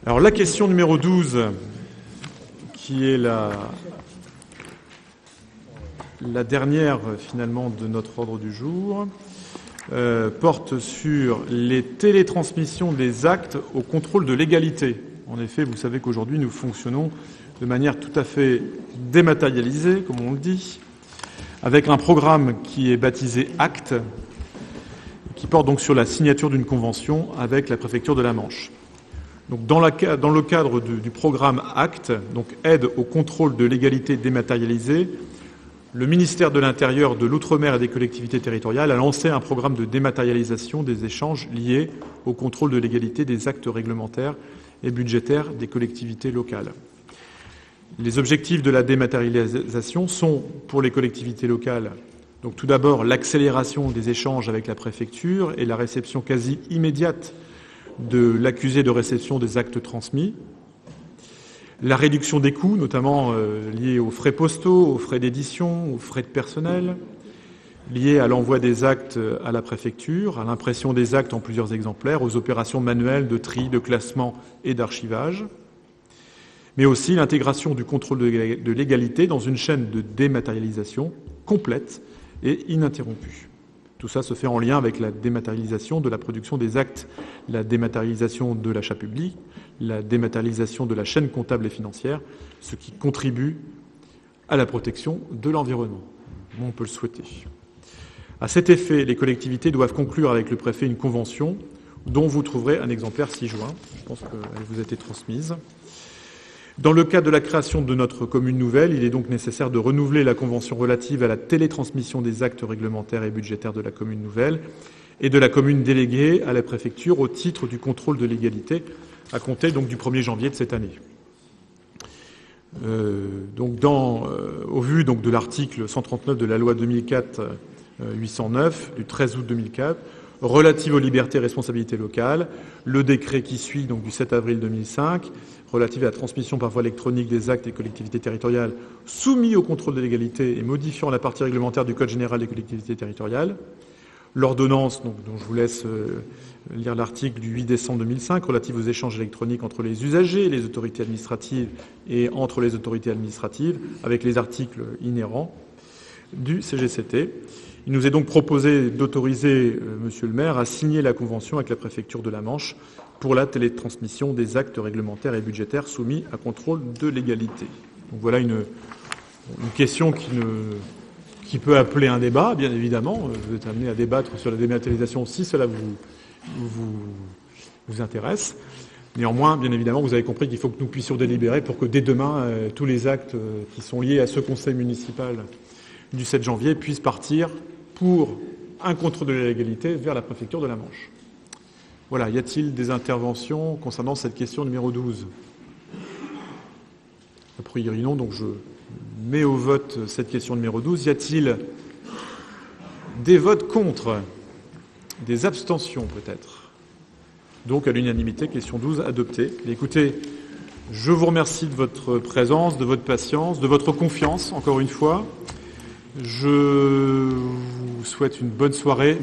Alors la question numéro 12, qui est la dernière finalement de notre ordre du jour, porte sur les télétransmissions des actes au contrôle de légalité. En effet, vous savez qu'aujourd'hui nous fonctionnons de manière tout à fait dématérialisée, comme on le dit, avec un programme qui est baptisé ACT, qui porte donc sur la signature d'une convention avec la préfecture de la Manche. Donc dans le cadre du programme ACT, donc aide au contrôle de légalité dématérialisée, le ministère de l'Intérieur, de l'Outre-mer et des collectivités territoriales a lancé un programme de dématérialisation des échanges liés au contrôle de légalité des actes réglementaires et budgétaires des collectivités locales. Les objectifs de la dématérialisation sont, pour les collectivités locales, donc tout d'abord l'accélération des échanges avec la préfecture et la réception quasi immédiate de l'accusé de réception des actes transmis, la réduction des coûts, notamment liés aux frais postaux, aux frais d'édition, aux frais de personnel, liés à l'envoi des actes à la préfecture, à l'impression des actes en plusieurs exemplaires, aux opérations manuelles de tri, de classement et d'archivage, mais aussi l'intégration du contrôle de légalité dans une chaîne de dématérialisation complète et ininterrompue. Tout ça se fait en lien avec la dématérialisation de la production des actes, la dématérialisation de l'achat public, la dématérialisation de la chaîne comptable et financière, ce qui contribue à la protection de l'environnement. On peut le souhaiter. À cet effet, les collectivités doivent conclure avec le préfet une convention dont vous trouverez un exemplaire ci-joint. Je pense qu'elle vous a été transmise. Dans le cadre de la création de notre commune nouvelle, il est donc nécessaire de renouveler la convention relative à la télétransmission des actes réglementaires et budgétaires de la commune nouvelle et de la commune déléguée à la préfecture au titre du contrôle de légalité, à compter donc du 1er janvier de cette année. Au vu donc de l'article 139 de la loi 2004-809 du 13 août 2004, relative aux libertés et responsabilités locales, le décret qui suit donc du 7 avril 2005, relative à la transmission par voie électronique des actes des collectivités territoriales soumis au contrôle de légalité et modifiant la partie réglementaire du Code général des collectivités territoriales, l'ordonnance, dont je vous laisse lire l'article du 8 décembre 2005, relative aux échanges électroniques entre les usagers et les autorités administratives et entre les autorités administratives, avec les articles inhérents du CGCT. Il nous est donc proposé d'autoriser Monsieur le maire à signer la convention avec la préfecture de la Manche pour la télétransmission des actes réglementaires et budgétaires soumis à contrôle de légalité. Donc voilà une question qui peut appeler un débat, bien évidemment. Vous êtes amené à débattre sur la dématérialisation si cela vous intéresse. Néanmoins, bien évidemment, vous avez compris qu'il faut que nous puissions délibérer pour que dès demain, tous les actes qui sont liés à ce conseil municipal du 7 janvier puissent partir pour un contrôle de la légalité vers la préfecture de la Manche. Voilà, y a-t-il des interventions concernant cette question numéro 12 ? A priori non, donc je mets au vote cette question numéro 12. Y a-t-il des votes contre ? Des abstentions peut-être ? Donc à l'unanimité, question 12 adoptée. Écoutez, je vous remercie de votre présence, de votre patience, de votre confiance, encore une fois. Je vous souhaite une bonne soirée.